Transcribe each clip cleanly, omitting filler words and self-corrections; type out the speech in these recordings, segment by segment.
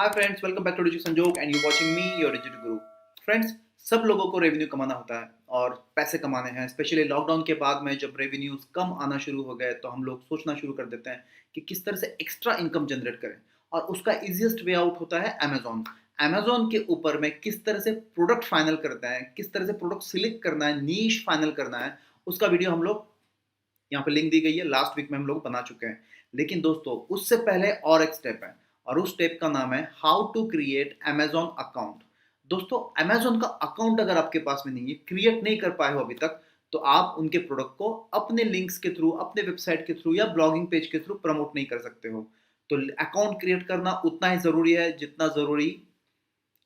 Hi friends, welcome back to digital Sanjog and you watching me your digital guru. Friends, सब लोगों को revenue कमाना होता है और पैसे कमाने हैं। स्पेशली लॉकडाउन के बाद में जब रेवेन्यूज कम आना शुरू हो गए तो हम लोग सोचना शुरू कर देते हैं कि किस तरह से एक्स्ट्रा इनकम जनरेट करें। और उसका इजीएस्ट वे आउट होता है अमेजोन। अमेजोन के ऊपर में किस तरह से प्रोडक्ट फाइनल करते हैं, किस तरह से प्रोडक्ट सिलेक्ट करना है, नीश फाइनल करना है, उसका वीडियो हम लोग यहाँ पे लिंक दी गई है। लास्ट वीक में हम लोग बना चुके हैं। लेकिन दोस्तों, उससे पहले और एक स्टेप है और उस स्टेप का नाम है how to create Amazon account. दोस्तों, अमेजोन का अकाउंट अगर आपके पास में नहीं है, क्रिएट नहीं कर पाए हो अभी तक, तो आप उनके प्रोडक्ट को अपने लिंक्स के थ्रू, अपने वेबसाइट के थ्रू या ब्लॉगिंग पेज के थ्रू प्रमोट नहीं कर सकते हो। तो अकाउंट क्रिएट करना उतना ही जरूरी है जितना जरूरी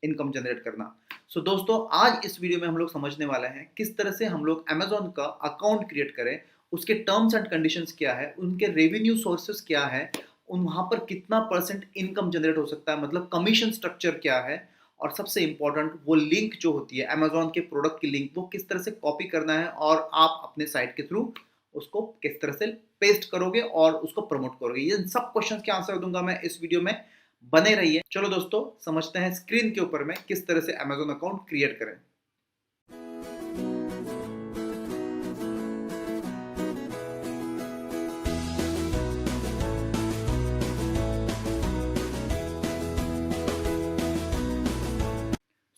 इनकम जनरेट करना। दोस्तों, आज इस वीडियो में हम लोग समझने वाले हैं किस तरह से हम लोग अमेजोन का अकाउंट क्रिएट करें, उसके टर्म्स एंड कंडीशंस क्या है, उनके रेवेन्यू सोर्सेस क्या है, उन वहां पर कितना परसेंट इनकम जनरेट हो सकता है, मतलब कमीशन स्ट्रक्चर क्या है, और सबसे इंपॉर्टेंट वो लिंक जो होती है अमेजोन के प्रोडक्ट की लिंक, वो किस तरह से कॉपी करना है और आप अपने साइट के थ्रू उसको किस तरह से पेस्ट करोगे और उसको प्रमोट करोगे। ये सब क्वेश्चंस के आंसर दूंगा मैं इस वीडियो में। बने रहिए। चलो दोस्तों, समझते हैं स्क्रीन के ऊपर में किस तरह से अमेजोन अकाउंट क्रिएट करें।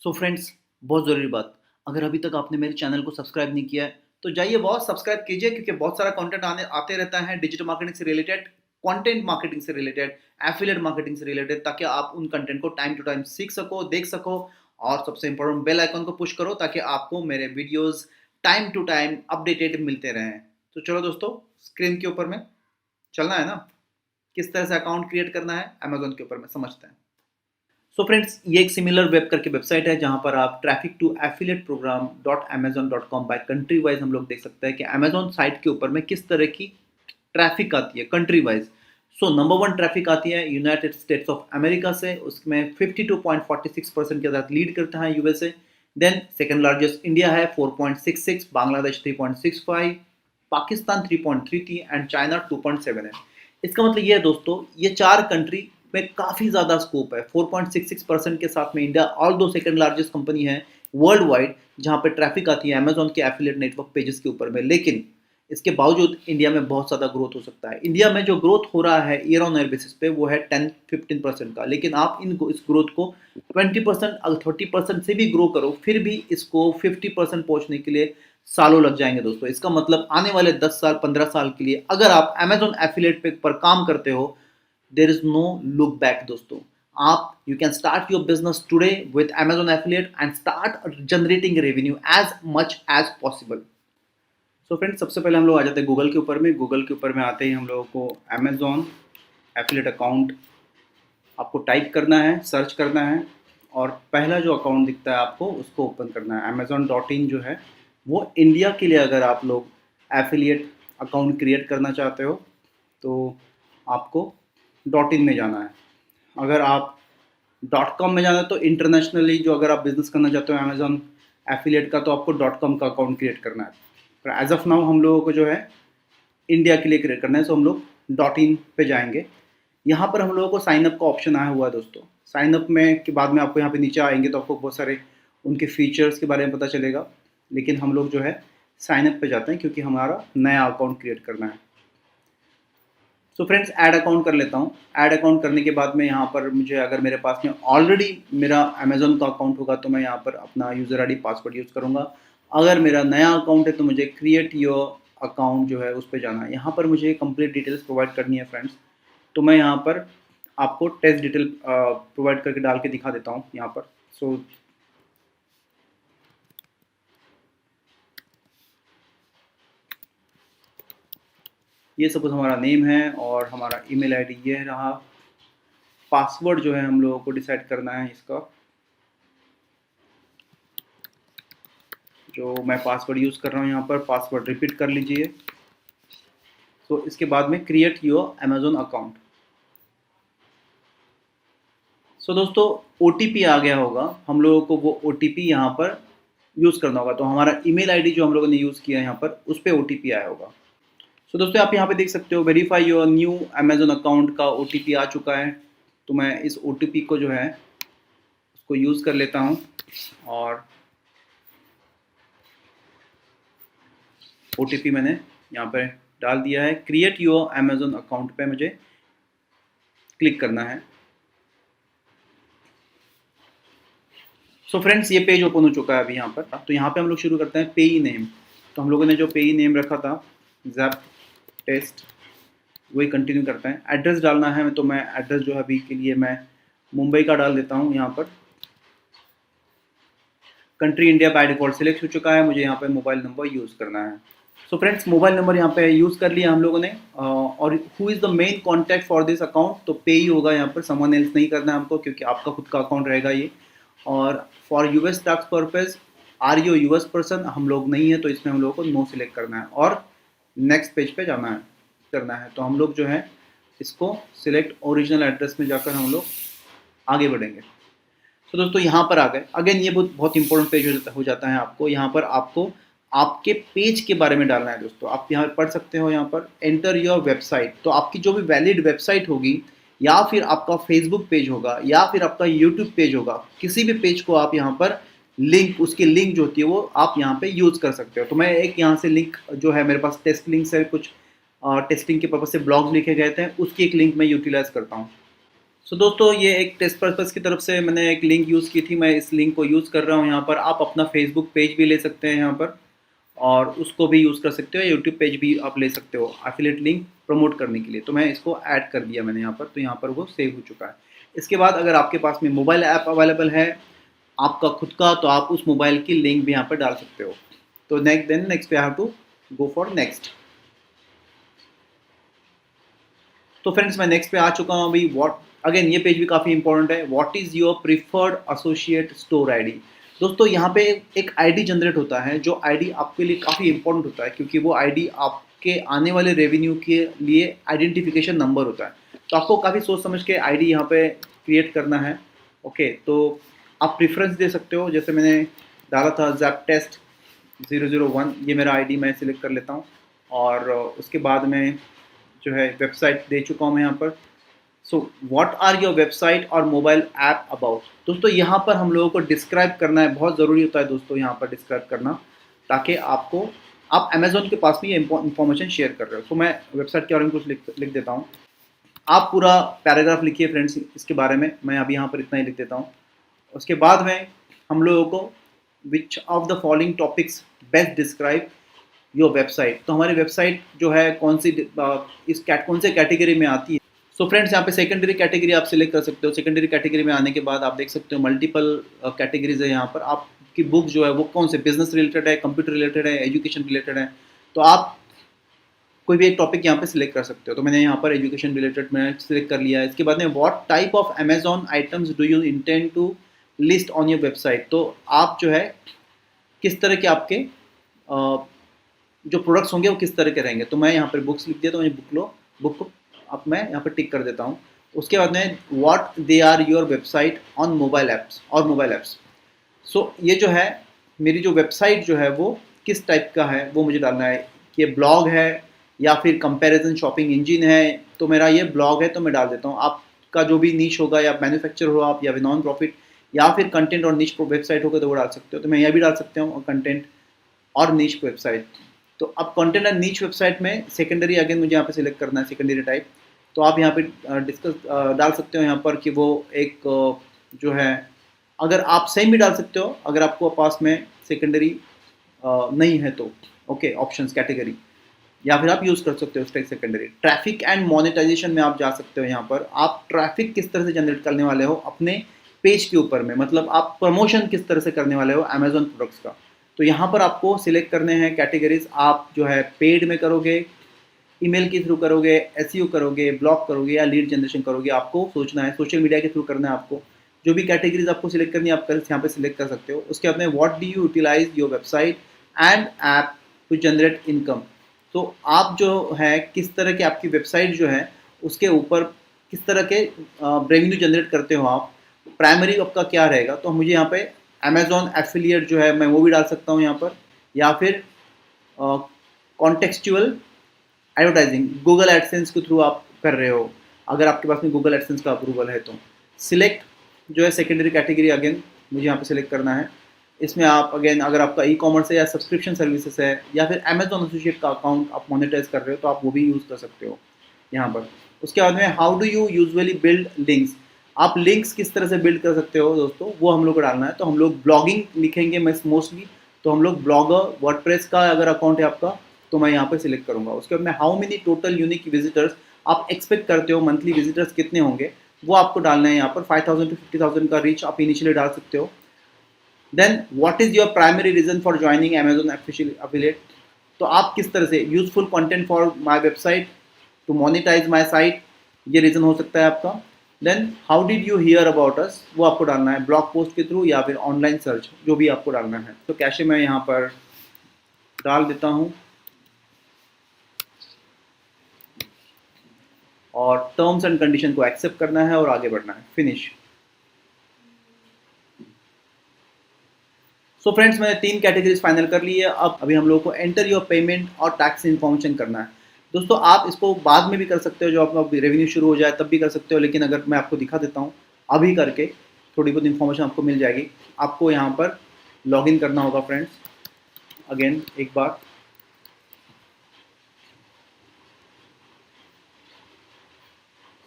फ्रेंड्स, बहुत ज़रूरी बात, अगर अभी तक आपने मेरे चैनल को सब्सक्राइब नहीं किया है तो जाइए बहुत सब्सक्राइब कीजिए, क्योंकि बहुत सारा कंटेंट आते रहता है डिजिटल मार्केटिंग से रिलेटेड, कंटेंट मार्केटिंग से रिलेटेड, एफिलिएट मार्केटिंग से रिलेटेड, ताकि आप उन कंटेंट को टाइम टू टाइम सीख सको, देख सको। और सबसे इंपॉर्टेंट, बेल आइकन को पुश करो ताकि आपको मेरे videos time to time updated मिलते रहें। तो चलो दोस्तों, स्क्रीन के ऊपर में चलना है ना, किस तरह से अकाउंट क्रिएट करना है अमेजोन के ऊपर में समझते हैं। फ्रेंड्स, ये एक सिमिलर वेब करके वेबसाइट है जहां पर आप traffic to affiliate program .amazon.com by country wise हम लोग देख सकते हैं कि अमेजोन साइट के ऊपर में किस तरह की ट्रैफिक आती है कंट्री वाइज। नंबर 1 ट्रैफिक आती है यूनाइटेड स्टेट्स ऑफ अमेरिका से, उसमें 52.46% के साथ लीड करता है USA. Then second largest India है 4.66, बांग्लादेश 3.65, पाकिस्तान 3.33 एंड चाइना 2.7 है। इसका मतलब ये है दोस्तों, ये 4 कंट्री में काफ़ी ज़्यादा स्कोप है। 4.66% के साथ में इंडिया ऑल दो सेकंड लार्जेस्ट कंपनी है वर्ल्ड वाइड जहाँ पे ट्रैफिक आती है अमेजोन के एफिलिएट नेटवर्क पेजेस के ऊपर में। लेकिन इसके बावजूद इंडिया में बहुत ज़्यादा ग्रोथ हो सकता है। इंडिया में जो ग्रोथ हो रहा है ईयर ऑन ईयर बेसिस पे वो है 10-15% का, लेकिन आप इस ग्रोथ को 20% अगर 30% से भी ग्रो करो, फिर भी इसको 50% पहुंचने के लिए सालों लग जाएंगे दोस्तों। इसका मतलब आने वाले 10 साल 15 साल के लिए अगर आप अमेजोन एफिलिएट पे पर काम करते हो, there is no look back दोस्तों। आप you can start your business today with Amazon affiliate and start generating revenue as much as possible। Friends, सबसे पहले हम लोग आ जाते हैं गूगल के ऊपर में। गूगल के ऊपर में आते ही हम लोगों को Amazon एफिलिएट अकाउंट आपको टाइप करना है, सर्च करना है, और पहला जो अकाउंट दिखता है आपको उसको ओपन करना है। Amazon.in जो है वो इंडिया के लिए अगर आप लोग एफिलिएट अकाउंट क्रिएट करना चाहते हो तो आपको .in में जाना है। अगर आप .com में जाना है तो इंटरनेशनली जो अगर आप बिजनेस करना चाहते हो अमेजोन एफिलिएट का, तो आपको .com का अकाउंट क्रिएट करना है। पर एज ऑफ नाउ हम लोगों को जो है इंडिया के लिए क्रिएट करना है, तो हम लोग .in पे जाएंगे। यहाँ पर हम लोगों को साइन अप का ऑप्शन आया हुआ है दोस्तों। साइन अप में के बाद में आपको यहाँ पे नीचे आएंगे तो आपको बहुत सारे उनके फीचर्स के बारे में पता चलेगा, लेकिन हम लोग जो है साइन अप पे जाते हैं क्योंकि हमारा नया अकाउंट क्रिएट करना है। फ्रेंड्स, ऐड अकाउंट कर लेता हूँ। ऐड अकाउंट करने के बाद में यहाँ पर मुझे, अगर मेरे पास में ऑलरेडी मेरा अमेजोन का अकाउंट होगा तो मैं यहाँ पर अपना यूज़र आईडी पासवर्ड यूज़ करूँगा। अगर मेरा नया अकाउंट है तो मुझे क्रिएट योर अकाउंट जो है उस पर जाना है। यहाँ पर मुझे कंप्लीट डिटेल्स प्रोवाइड करनी है फ्रेंड्स, तो मैं यहाँ पर आपको टेस्ट डिटेल प्रोवाइड करके डाल के दिखा देता हूँ यहाँ पर। ये सपोज हमारा नेम है और हमारा ईमेल आईडी ये रहा। पासवर्ड जो है हम लोगों को डिसाइड करना है इसका, जो मैं पासवर्ड यूज़ कर रहा हूँ यहाँ पर पासवर्ड रिपीट कर लीजिए। इसके बाद में क्रिएट योर अमेजोन अकाउंट। दोस्तों, OTP आ गया होगा, हम लोगों को वो OTP यहाँ पर यूज़ करना होगा। तो हमारा ईमेल आईडी जो हम लोगों ने यूज़ किया यहाँ पर उस पर OTP आया होगा। दोस्तों, आप यहाँ पे देख सकते हो verify your new Amazon account का OTP आ चुका है। तो मैं इस OTP को जो है उसको यूज़ कर लेता हूँ और OTP मैंने यहाँ पे डाल दिया है। क्रिएट योर अमेज़न अकाउंट पे मुझे क्लिक करना है। सो फ्रेंड्स, ये पेज ओपन हो चुका है अभी यहाँ पर। तो यहाँ पे हम लोग शुरू करते हैं पेई नेम। तो हम लोगों ने जो पेई नेम रखा था ज़ैप टेस्ट, वही कंटिन्यू करते हैं। एड्रेस डालना है, तो मैं एड्रेस जो है अभी के लिए मैं मुंबई का डाल देता हूँ यहाँ पर। Country India by default select हो चुका है, मुझे यहाँ पे मोबाइल नंबर यूज़ करना है। सो फ्रेंड्स, मोबाइल नंबर यहाँ पे यूज़ कर लिया हम लोगों ने। और who is the main contact for this account, तो पे ही होगा यहाँ पर, समवन एल्स नहीं करना है हमको, क्योंकि आपका खुद का अकाउंट रहेगा ये। और for US tax purpose are you US person, हम लोग नहीं है, तो इसमें हम लोगों को नो सिलेक्ट करना है और नेक्स्ट पेज पे जाना है, करना है। तो हम लोग जो है इसको सिलेक्ट ओरिजिनल एड्रेस में जाकर हम लोग आगे बढ़ेंगे। तो दोस्तों यहाँ पर आ गए। अगेन ये बहुत इंपॉर्टेंट पेज हो जाता है आपको। यहाँ पर आपको आपके पेज के बारे में डालना है दोस्तों। आप यहाँ पढ़ सकते हो, यहाँ पर एंटर योर वेबसाइट। तो आपकी जो भी वैलिड वेबसाइट होगी, या फिर आपका फेसबुक पेज होगा, या फिर आपका यूट्यूब पेज होगा, किसी भी पेज को आप यहाँ पर लिंक, उसकी लिंक जो होती है वो आप यहाँ पे यूज़ कर सकते हो। तो मैं एक यहाँ से लिंक जो है मेरे पास टेस्ट लिंक से, कुछ टेस्टिंग के पर्पज़ से ब्लॉग्स लिखे गए थे, उसकी एक लिंक मैं यूटिलाइज़ करता हूँ। सो दोस्तों, ये एक टेस्ट पर्पज़ की तरफ से मैंने एक लिंक यूज़ की थी, मैं इस लिंक को यूज़ कर रहा हूँ यहाँ पर। आप अपना फेसबुक पेज भी ले सकते हैं यहाँ पर, और उसको भी यूज़ कर सकते हो, यूट्यूब पेज भी आप ले सकते हो एफिलिएट लिंक प्रमोट करने के लिए। तो मैं इसको ऐड कर दिया मैंने यहाँ पर, तो यहाँ पर वो सेव हो चुका है। इसके बाद अगर आपके पास में मोबाइल ऐप अवेलेबल है आपका खुद का, तो आप उस मोबाइल की लिंक भी यहाँ पर डाल सकते हो। तो नेक्स्ट पे have to go for next. तो फ्रेंड्स, मैं नेक्स्ट पे आ चुका हूँ अभी। अगेन ये पेज भी काफ़ी इंपॉर्टेंट है। What is your preferred associate store ID. दोस्तों यहाँ पे एक आईडी जनरेट होता है, जो आईडी आपके लिए काफ़ी इंपॉर्टेंट होता है, क्योंकि वो आईडी आपके आने वाले रेवेन्यू के लिए आइडेंटिफिकेशन नंबर होता है। तो आपको काफ़ी सोच समझ के आईडी यहाँ पे क्रिएट करना है। ओके, तो आप प्रेफरेंस दे सकते हो। जैसे मैंने डाला था ज़ैप टेस्ट 001, ये मेरा आईडी मैं सिलेक्ट कर लेता हूँ। और उसके बाद में जो है वेबसाइट दे चुका हूँ मैं यहाँ पर। So what are your website और मोबाइल ऐप अबाउट। दोस्तों यहाँ पर हम लोगों को डिस्क्राइब करना है, बहुत ज़रूरी होता है दोस्तों यहाँ पर डिस्क्राइब करना, ताकि आप अमेज़ॉन के पास में ये इंफॉर्मेशन शेयर कर रहे हो। तो मैं वेबसाइट के बारे में कुछ लिख देता हूँ। आप पूरा पैराग्राफ लिखिए फ्रेंड्स इसके बारे में, मैं अभी यहाँ पर इतना ही लिख देता हूँ। उसके बाद में हम लोगों को which of the following topics best describe your website. तो हमारी वेबसाइट जो है कौन से कैटेगरी में आती है। सो फ्रेंड्स, यहाँ पे सेकेंडरी कैटेगरी आप सिलेक्ट कर सकते हो। सेकेंडरी कैटेगरी में आने के बाद आप देख सकते हो मल्टीपल कैटेगरीज है यहाँ पर। आपकी बुक जो है वो कौन से, बिजनेस रिलेटेड है, कंप्यूटर रिलेटेड है, एजुकेशन रिलेटेड है। तो आप कोई भी एक टॉपिक यहाँ पे सिलेक्ट कर सकते हो। तो मैंने यहाँ पर एजुकेशन रिलेटेड में सिलेक्ट कर लिया है। इसके बाद में what type of Amazon items do you intend to list on your website. तो आप जो है किस तरह के आपके जो प्रोडक्ट्स होंगे वो किस तरह के रहेंगे। तो मैं यहाँ पर बुक्स लिख दिया, तो मुझे बुक को अब मैं यहाँ पर टिक कर देता हूँ। उसके बाद में what they are your website on mobile apps. So ये जो है मेरी जो वेबसाइट जो है वो किस टाइप का है वो मुझे डालना है, कि ब्लॉग है या फिर कंपैरिजन शॉपिंग इंजन है। तो मेरा ये ब्लॉग है, तो मैं डाल देता हूँ। आपका जो भी नीश होगा, या मैन्युफैक्चर हो आप, या फिर नॉन प्रॉफिट, या फिर कंटेंट और नीश वेबसाइट होगा तो वो डाल सकते हो। तो मैं यह भी डाल सकता हूँ कंटेंट और नीश वेबसाइट। तो अब कंटेंट एंड नीच वेबसाइट में सेकेंडरी अगेन मुझे यहाँ पे सिलेक्ट करना है, सेकेंडरी टाइप। तो आप यहाँ पे डाल सकते हो यहाँ पर कि वो एक जो है, अगर आप सेम भी डाल सकते हो अगर आपको पास में सेकेंडरी नहीं है तो। ओके, ऑप्शंस कैटेगरी, या फिर आप यूज़ कर सकते हो स्टेक सेकेंडरी। ट्रैफिक एंड मोनेटाइजेशन में आप जा सकते हो। यहाँ पर आप ट्रैफिक किस तरह से जनरेट करने वाले हो अपने पेज के ऊपर में, मतलब आप प्रमोशन किस तरह से करने वाले हो अमेजॉन प्रोडक्ट्स का। तो यहाँ पर आपको सिलेक्ट करने हैं कैटेगरीज। आप जो है पेड में करोगे, ईमेल के थ्रू करोगे, एसईओ करोगे, ब्लॉग करोगे, या लीड जनरेशन करोगे, आपको सोचना है। सोशल मीडिया के थ्रू करना है आपको। जो भी कैटेगरीज आपको सिलेक्ट करनी है आप यहाँ पे सिलेक्ट कर सकते हो। उसके बाद में what do you utilize your website and app to generate income. तो आप जो है किस तरह की आपकी वेबसाइट जो है उसके ऊपर किस तरह के रेवेन्यू जनरेट करते हो आप, प्राइमरी आपका क्या रहेगा। तो मुझे यहाँ पे अमेजॉन एफिलिएट जो है मैं वो भी डाल सकता हूँ यहाँ पर, या फिर कॉन्टेक्सचुअल एडवर्टाइजिंग, गूगल एडसेंस के थ्रू आप कर रहे हो, अगर आपके पास में गूगल एडसेंस का अप्रूवल है तो सिलेक्ट जो है सेकेंडरी कैटेगरी, अगेन मुझे यहाँ पे सिलेक्ट करना है। इसमें आप अगेन अगर आपका ई कॉमर्स है या सब्सक्रिप्शन सर्विसेज है या फिर अमेजॉन एसोसिएट का अकाउंट आप मोनेटाइज कर रहे हो तो आप वो भी यूज़ कर सकते हो यहाँ पर। उसके बाद में how do you usually build links, आप लिंक्स किस तरह से बिल्ड कर सकते हो दोस्तों, वो हम लोग को डालना है। तो हम लोग ब्लॉगिंग लिखेंगे मोस्टली, तो हम लोग ब्लॉगर वर्डप्रेस का अगर अकाउंट है आपका तो मैं यहाँ पर सिलेक्ट करूँगा। उसके बाद में how many total unique visitors आप एक्सपेक्ट करते हो, मंथली विजिटर्स कितने होंगे वो आपको डालना है यहाँ पर। 5000 to 50,000 का रीच आप इनिशियली डाल सकते हो। Then what is your primary reason for joining Amazon affiliate, तो आप किस तरह से useful content for my website to monetize my site, ये रीज़न हो सकता है आपका। Then how did you hear about us, वो आपको डालना है ब्लॉग पोस्ट के थ्रू या फिर ऑनलाइन सर्च, जो भी आपको डालना है। तो कैसे मैं यहाँ पर डाल देता हूँ और टर्म्स एंड कंडीशन को एक्सेप्ट करना है और आगे बढ़ना है, फिनिश। सो फ्रेंड्स मैंने 3 कैटेगरीज फाइनल कर ली है। अब अभी हम लोग को एंटर योर पेमेंट और टैक्स इन्फॉर्मेशन करना है। दोस्तों आप इसको बाद में भी कर सकते हो, जो आपका रेवेन्यू शुरू हो जाए तब भी कर सकते हो, लेकिन अगर मैं आपको दिखा देता हूँ अभी करके, थोड़ी बहुत इन्फॉर्मेशन आपको मिल जाएगी। आपको यहाँ पर लॉगिन करना होगा फ्रेंड्स, अगेन एक बार।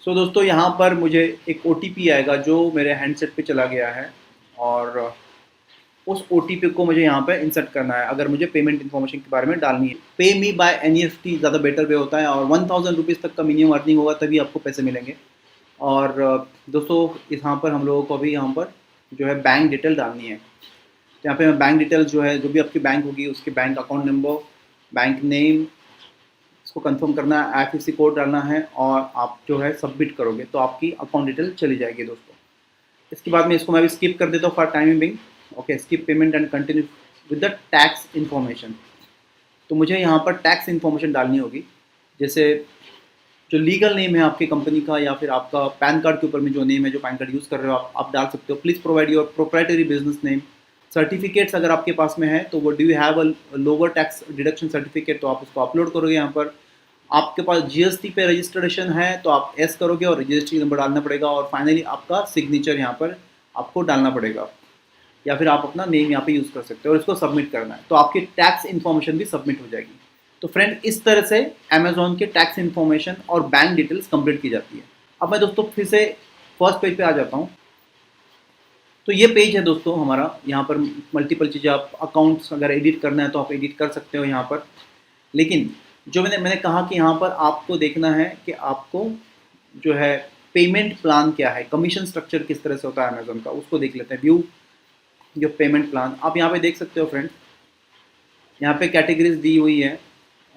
सो दोस्तों यहाँ पर मुझे एक OTP आएगा जो मेरे हैंडसेट पे चला गया है और उस OTP को मुझे यहाँ पे इंसर्ट करना है अगर मुझे पेमेंट इन्फॉर्मेशन के बारे में डालनी है। पे मी बाय NEFT ज़्यादा बेटर वे होता है और 1000 रुपीज़ तक का मिनिमम अर्निंग होगा तभी आपको पैसे मिलेंगे। और दोस्तों यहाँ पर हम लोगों को अभी यहाँ पर जो है बैंक डिटेल डालनी है। तो यहाँ पे मैं बैंक डिटेल जो है, जो भी आपकी बैंक होगी उसके bank account number, bank name, इसको कंफर्म करना है, IFSC कोड डालना है और आप जो है सबमिट करोगे तो आपकी अकाउंट डिटेल चली जाएगी दोस्तों। इसके बाद में इसको मैं भी स्किप कर देता हूँ for timing being. Okay, skip payment and continue with the tax information. तो मुझे यहाँ पर टैक्स इन्फॉर्मेशन डालनी होगी, जैसे जो लीगल नेम है आपकी कंपनी का या फिर आपका पैन कार्ड के ऊपर में जो नेम है, जो पैन कार्ड यूज़ कर रहे हो आप डाल सकते हो। Please provide your proprietary business name. Certificates अगर आपके पास में है तो वो do you have a lower tax deduction certificate, तो आप उसको अपलोड करोगे यहाँ पर। आपके पास GST पे रजिस्ट्रेशन है तो आप S करोगे और GST नंबर डालना पड़ेगा और फाइनली आपका सिग्नेचर यहाँ पर आपको डालना पड़ेगा या फिर आप अपना नेम यहाँ पे यूज़ कर सकते हो और इसको सबमिट करना है तो आपकी टैक्स इन्फॉर्मेशन भी सबमिट हो जाएगी। तो फ्रेंड इस तरह से अमेजोन के टैक्स इन्फॉर्मेशन और बैंक डिटेल्स कंप्लीट की जाती है। अब मैं दोस्तों फिर से फर्स्ट पेज पे आ जाता हूँ। तो ये पेज है दोस्तों हमारा, यहाँ पर मल्टीपल चीज़ें, आप अकाउंट्स अगर एडिट करना है तो आप एडिट कर सकते हो यहाँ पर। लेकिन जो मैंने कहा कि यहाँ पर आपको देखना है कि आपको जो है पेमेंट प्लान क्या है, कमीशन स्ट्रक्चर किस तरह से होता है अमेजोन का, उसको देख लेते हैं। व्यू जो पेमेंट प्लान आप यहाँ पे देख सकते हो फ्रेंड्स, यहाँ पे कैटेगरीज दी हुई है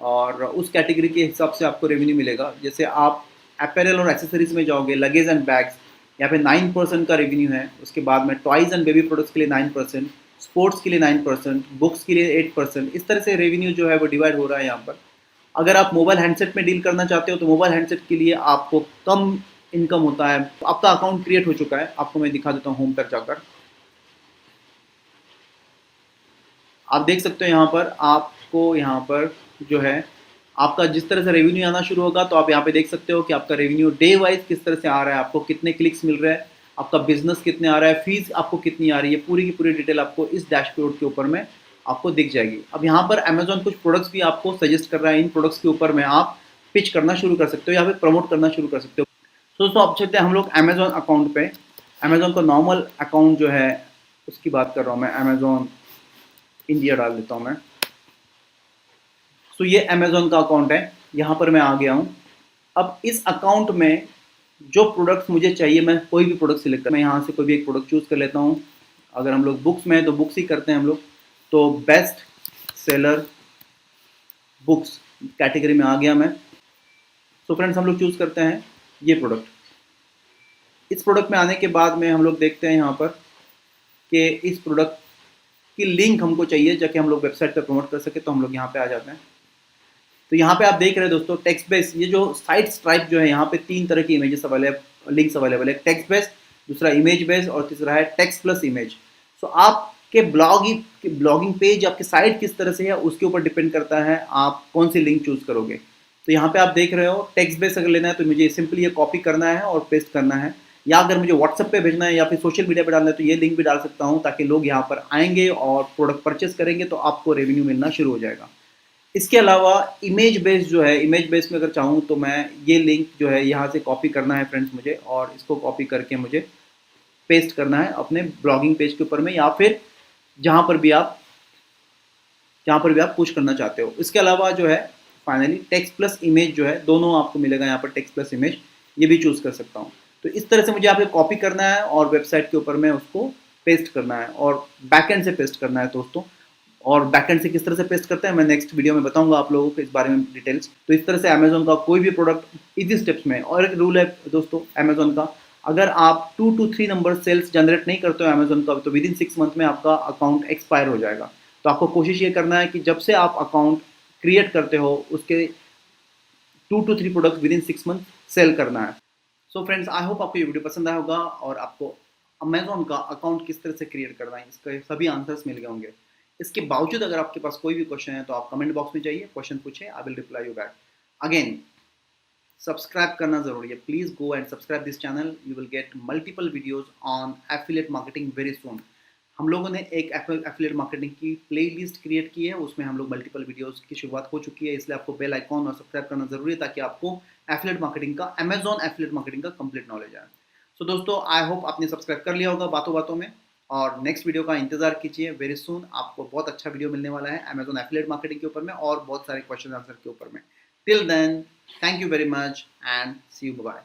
और उस कैटेगरी के हिसाब से आपको रेवेन्यू मिलेगा। जैसे आप अपैरल और एक्सेसरीज में जाओगे, लगेज एंड बैग्स, यहाँ पे 9% का रेवेन्यू है। उसके बाद में टॉयज़ एंड बेबी प्रोडक्ट्स के लिए 9%, स्पोर्ट्स के लिए 9%, बुक्स के लिए 8%। इस तरह से रेवेन्यू जो है वो डिवाइड हो रहा है यहाँ पर। अगर आप मोबाइल हैंडसेट में डील करना चाहते हो तो मोबाइल हैंडसेट के लिए आपको कम इनकम होता है। तो आपका अकाउंट क्रिएट हो चुका है, आपको मैं दिखा देता हूँ होम पर जाकर। आप देख सकते हो यहाँ पर आपको यहाँ पर जो है आपका जिस तरह से रेवेन्यू आना शुरू होगा तो आप यहाँ पे देख सकते हो कि आपका रेवेन्यू डे वाइज किस तरह से आ रहा है, आपको कितने क्लिक्स मिल रहे हैं, आपका बिजनेस कितने आ रहा है, फीस आपको कितनी आ रही है, पूरी की पूरी डिटेल आपको इस डैशबोर्ड के ऊपर में आपको दिख जाएगी। अब यहाँ पर अमेजोन कुछ प्रोडक्ट्स भी आपको सजेस्ट कर रहा है, इन प्रोडक्ट्स के ऊपर में आप पिच करना शुरू कर सकते हो या फिर प्रमोट करना शुरू कर सकते हो। तो दोस्तों आप चलते हैं हम लोग अमेजोन अकाउंट पे। अमेजोन का नॉर्मल अकाउंट जो है उसकी बात कर रहा हूँ मैं, अमेजोन इंडिया डाल देता हूँ मैं। तो ये अमेजोन का अकाउंट है, यहाँ पर मैं आ गया हूँ। अब इस अकाउंट में जो प्रोडक्ट्स मुझे चाहिए, मैं कोई भी प्रोडक्ट सिलेक्ट कर, मैं यहाँ से कोई भी एक प्रोडक्ट चूज़ कर लेता हूँ। अगर हम लोग बुक्स में हैं तो बुक्स ही करते हैं हम लोग। तो बेस्ट सेलर बुक्स कैटेगरी में आ गया मैं। सो फ्रेंड्स हम लोग चूज़ करते हैं ये प्रोडक्ट। इस प्रोडक्ट में आने के बाद में हम लोग देखते हैं यहाँ पर कि इस प्रोडक्ट की लिंक हमको चाहिए ताकि हम लोग वेबसाइट पर प्रमोट कर सके, तो हम लोग यहाँ पे आ जाते हैं। तो यहाँ पे आप देख रहे हैं दोस्तों टेक्स्ट बेस, ये जो साइट स्ट्राइप जो है यहाँ पे 3 तरह की इमेजेस अवेलेबल, लिंक्स अवेलेबल है। टेक्स्ट बेस, दूसरा इमेज बेस और तीसरा है टेक्स्ट प्लस इमेज। सो आपके ब्लॉगिंग पेज, आपकी साइट किस तरह से है उसके ऊपर डिपेंड करता है आप कौन सी लिंक चूज़ करोगे। तो यहाँ पे आप देख रहे हो टेक्स्ट बेस अगर लेना है तो मुझे सिंपली ये कॉपी करना है और पेस्ट करना है, या अगर मुझे व्हाट्सएप पे भेजना है या फिर सोशल मीडिया पे डालना है तो ये लिंक भी डाल सकता हूँ, ताकि लोग यहाँ पर आएंगे और प्रोडक्ट परचेस करेंगे तो आपको रेवेन्यू मिलना शुरू हो जाएगा। इसके अलावा इमेज बेस जो है, इमेज बेस में अगर चाहूँ तो मैं ये लिंक जो है यहाँ से कॉपी करना है फ्रेंड्स मुझे, और इसको कॉपी करके मुझे पेस्ट करना है अपने ब्लॉगिंग पेज के ऊपर में, या फिर जहाँ पर भी आप जहाँ पर भी आप पुश करना चाहते हो। इसके अलावा जो है फाइनली टेक्स्ट प्लस इमेज जो है, दोनों आपको मिलेगा यहाँ पर, टेक्स्ट प्लस इमेज, ये भी चूज़ कर सकता हूँ। तो इस तरह से मुझे यहाँ पे कॉपी करना है और वेबसाइट के ऊपर में उसको पेस्ट करना है, और बैकएंड से पेस्ट करना है दोस्तों। और बैकएंड से किस तरह से पेस्ट करते हैं मैं नेक्स्ट वीडियो में बताऊंगा आप लोगों को इस बारे में डिटेल्स। तो इस तरह से अमेजोन का कोई भी प्रोडक्ट इजी स्टेप्स में, और एक रूल है दोस्तों अमेजोन का, अगर आप 2 to 3 नंबर सेल्स जनरेट नहीं करते हो अमेजोन का, तो विद इन 6 मंथ में आपका अकाउंट एक्सपायर हो जाएगा। तो आपको कोशिश ये करना है कि जब से आप अकाउंट क्रिएट करते हो उसके 2 to 3 product within 6 month sale करना है। सो फ्रेंड्स, आई होप आपको ये वीडियो पसंद आया होगा और आपको अमेजोन का अकाउंट किस तरह से क्रिएट करना है इसके सभी आंसर्स मिल गए होंगे। इसके बावजूद अगर आपके पास कोई भी क्वेश्चन है तो आप कमेंट बॉक्स में जाइए, क्वेश्चन पूछे, I will reply you back. Again subscribe करना जरूरी है, please go and subscribe this channel, you will get multiple videos on affiliate marketing very soon. हम लोगों ने एक एफिलिएट मार्केटिंग की प्लेलिस्ट क्रिएट की है, उसमें हम लोग मल्टीपल वीडियोस की शुरुआत हो चुकी है, इसलिए आपको बेल आइकॉन और सब्सक्राइब करना जरूरी है, ताकि आपको एफिलिएट मार्केटिंग का, अमेजॉन एफिलिएट मार्केटिंग का कंप्लीट नॉलेज आए। सो दोस्तों, आई होप आपने सब्सक्राइब कर लिया होगा बातों बातों में, और नेक्स्ट वीडियो का इंतजार कीजिए, वेरी सून आपको बहुत अच्छा वीडियो मिलने वाला है अमेजॉन एफिलिएट मार्केटिंग के ऊपर में और बहुत सारे क्वेश्चन आंसर के ऊपर में। Till then, thank you very much and see you, bye.